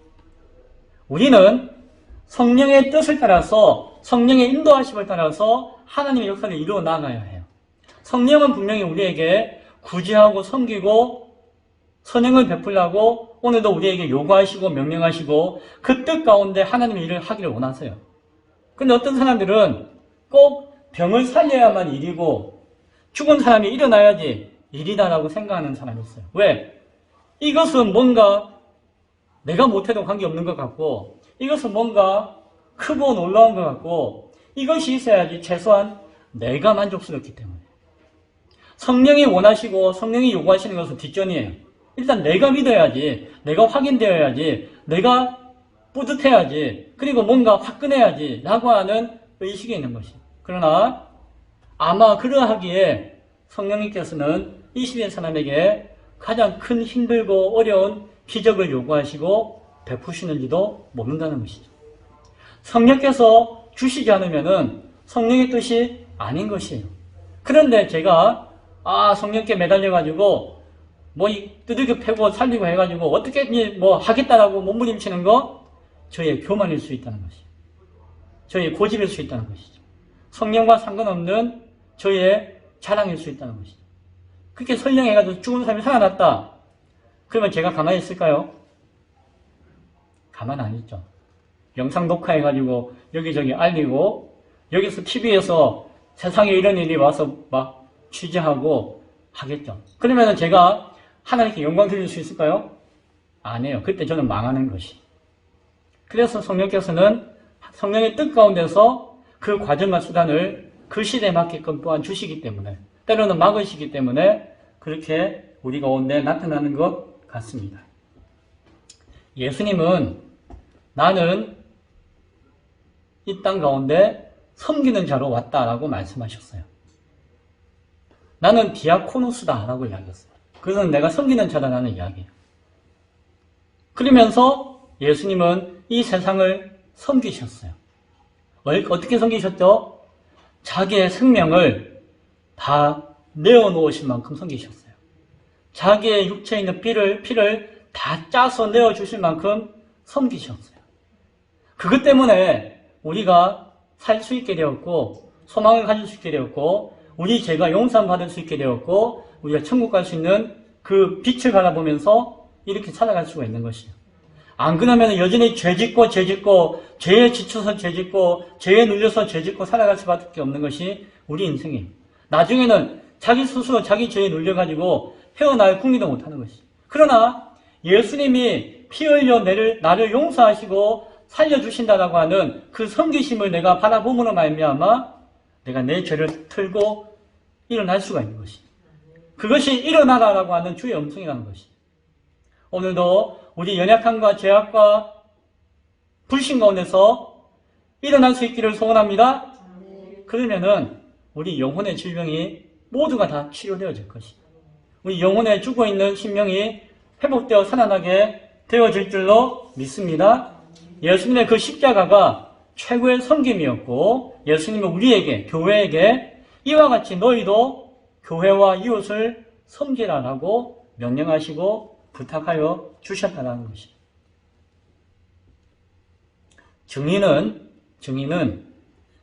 Speaker 1: 우리는 성령의 뜻을 따라서, 성령의 인도하심을 따라서 하나님의 역사를 이루어 나가야 해요. 성령은 분명히 우리에게 구제하고 섬기고 선행을 베풀라고 오늘도 우리에게 요구하시고 명령하시고 그 뜻 가운데 하나님의 일을 하기를 원하세요. 근데 어떤 사람들은 꼭 병을 살려야만 일이고 죽은 사람이 일어나야지 일이다라고 생각하는 사람이 있어요. 왜? 이것은 뭔가 내가 못해도 관계없는 것 같고 이것은 뭔가 크고 놀라운 것 같고 이것이 있어야지 최소한 내가 만족스럽기 때문에. 성령이 원하시고 성령이 요구하시는 것은 뒷전이에요. 일단 내가 믿어야지, 내가 확인되어야지, 내가 뿌듯해야지, 그리고 뭔가 화끈해야지 라고 하는 의식이 있는 것이에요. 그러나 아마 그러하기에 성령님께서는 이 시대 사람에게 가장 큰 힘들고 어려운 기적을 요구하시고 베푸시는지도 모른다는 것이죠. 성령께서 주시지 않으면은 성령의 뜻이 아닌 것이에요. 그런데 제가 성령께 매달려가지고 두들겨 패고 살리고 해가지고 어떻게 하겠다라고 몸부림치는 거 저의 교만일 수 있다는 것이에요. 저의 고집일 수 있다는 것이죠. 성령과 상관없는 저의 자랑일 수 있다는 것이죠. 그렇게 설령해가지고 죽은 사람이 살아났다. 그러면 제가 가만히 있을까요? 가만 안 있죠. 영상 녹화해가지고 여기저기 알리고 여기서 TV에서 세상에 이런 일이 와서 막 취재하고 하겠죠. 그러면 제가 하나님께 영광 드릴 수 있을까요? 안 해요. 그때 저는 망하는 것이. 그래서 성령께서는 성령의 뜻 가운데서 그 과정과 수단을 그 시대에 맞게끔 또한 주시기 때문에 때로는 막으시기 때문에 그렇게 우리 가운데 나타나는 것 같습니다. 예수님은 나는 이 땅 가운데 섬기는 자로 왔다라고 말씀하셨어요. 나는 디아코노스다라고 이야기했어요. 그것은 내가 섬기는 자다라는 이야기예요. 그러면서 예수님은 이 세상을 섬기셨어요. 어떻게 섬기셨죠? 자기의 생명을 다 내어놓으신 만큼 섬기셨어요. 자기의 육체에 있는 피를 다 짜서 내어주실 만큼 섬기셨어요. 그것 때문에 우리가 살 수 있게 되었고 소망을 가질 수 있게 되었고 우리 죄가 용서받을 수 있게 되었고 우리가 천국 갈 수 있는 그 빛을 바라보면서 이렇게 살아갈 수가 있는 것이에요. 안 그러면 여전히 죄짓고 죄에 지쳐서 죄짓고 죄에 눌려서 죄짓고 살아갈 수밖에 없는 것이 우리 인생이에요. 나중에는 자기 스스로 자기 죄에 눌려가지고 헤어날 궁리도 못하는 것이에요. 그러나 예수님이 피 흘려 나를 용서하시고 살려주신다라고 하는 그 섬기심을 내가 바라봄으로 말미암아 내가 내 죄를 틀고 일어날 수가 있는 것이에요. 그것이 일어나라라고 하는 주의 음성이라는 것이에요. 오늘도 우리 연약함과 죄악과 불신 가운데서 일어날 수 있기를 소원합니다. 그러면은 우리 영혼의 질병이 모두가 다 치료되어질 것이에요. 우리 영혼에 죽어있는 심령이 회복되어 살아나게 되어질 줄로 믿습니다. 예수님의 그 십자가가 최고의 섬김이었고 예수님은 우리에게, 교회에게 이와 같이 너희도 교회와 이웃을 섬기라라고 명령하시고 부탁하여 주셨다는 것이에요. 증인은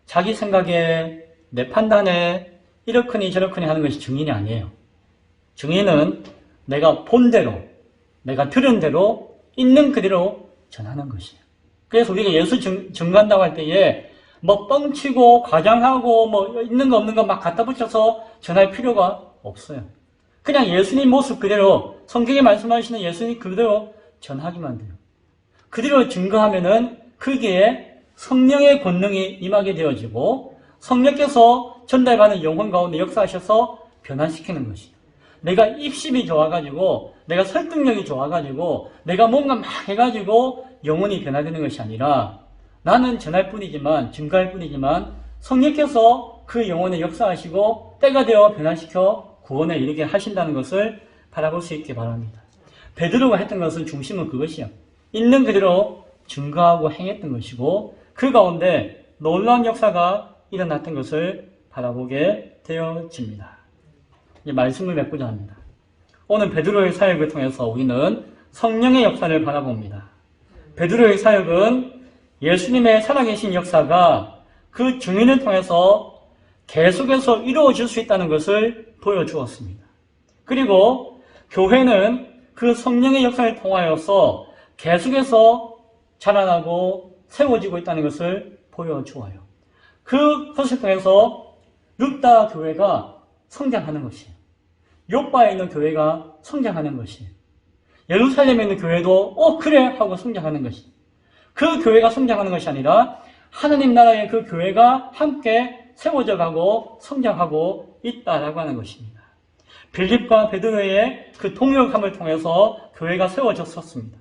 Speaker 1: 자기 생각에 내 판단에 이렇거니 저렇거니 하는 것이 증인이 아니에요. 증인은 내가 본 대로, 내가 들은 대로 있는 그대로 전하는 것이에요. 그래서 우리가 예수 증거한다고 할 때에 뻥치고 과장하고 있는 거 없는 거 막 갖다 붙여서 전할 필요가 없어요. 그냥 예수님 모습 그대로 성경에 말씀하시는 예수님 그대로 전하기만 돼요. 그대로 증거하면은 거기에 성령의 권능이 임하게 되어지고 성령께서 전달받는 영혼 가운데 역사하셔서 변화시키는 것이에요. 내가 입심이 좋아가지고 내가 설득력이 좋아가지고 내가 뭔가 막 해가지고 영혼이 변화되는 것이 아니라 나는 전할 뿐이지만 증거할 뿐이지만 성령께서 그 영혼에 역사하시고 때가 되어 변화시켜 구원에 이르게 하신다는 것을 바라볼 수 있게 바랍니다. 베드로가 했던 것은 중심은 그것이요. 있는 그대로 증거하고 행했던 것이고 그 가운데 놀라운 역사가 일어났던 것을 바라보게 되어집니다. 이제 말씀을 맺고자 합니다. 오늘 베드로의 사역을 통해서 우리는 성령의 역사를 바라봅니다. 베드로의 사역은 예수님의 살아계신 역사가 그 증인을 통해서 계속해서 이루어질 수 있다는 것을 보여주었습니다. 그리고 교회는 그 성령의 역사를 통하여서 계속해서 자라나고 세워지고 있다는 것을 보여주어요. 그것을 통해서 룹다 교회가 성장하는 것이에요. 요바에 있는 교회가 성장하는 것이에요. 예루살렘에 있는 교회도 그래 하고 성장하는 것이에요. 그 교회가 성장하는 것이 아니라 하나님 나라의 그 교회가 함께 세워져 가고 성장하고 있다라고 하는 것입니다. 빌립과 베드로의 그 동역함을 통해서 교회가 세워졌었습니다.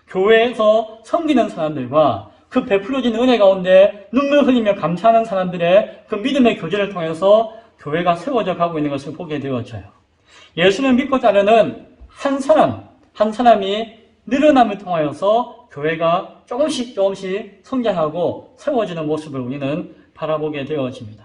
Speaker 1: 교회에서 섬기는 사람들과 그 베풀어진 은혜 가운데 눈물 흘리며 감사하는 사람들의 그 믿음의 교제를 통해서 교회가 세워져 가고 있는 것을 보게 되어져요. 예수를 믿고 따르는 한 사람이 늘어남을 통하여서 교회가 조금씩 성장하고 세워지는 모습을 우리는 바라보게 되어집니다.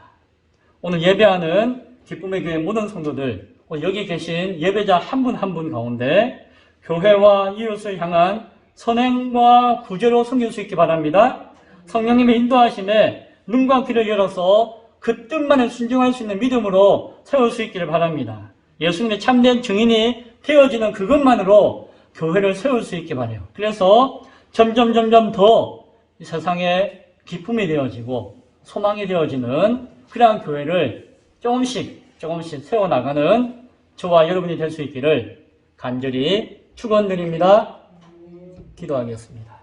Speaker 1: 오늘 예배하는 기쁨의 교회 모든 성도들, 여기 계신 예배자 한 분 한 분 가운데 교회와 이웃을 향한 선행과 구제로 섬길 수 있기 바랍니다. 성령님의 인도하심에 눈과 귀를 열어서 그 뜻만을 순종할 수 있는 믿음으로 세울 수 있기를 바랍니다. 예수님의 참된 증인이 되어지는 그것만으로 교회를 세울 수 있게 바라요. 그래서 점점 더 이 세상에 기쁨이 되어지고 소망이 되어지는 그러한 교회를 조금씩 세워나가는 저와 여러분이 될 수 있기를 간절히 축원드립니다. 기도하겠습니다.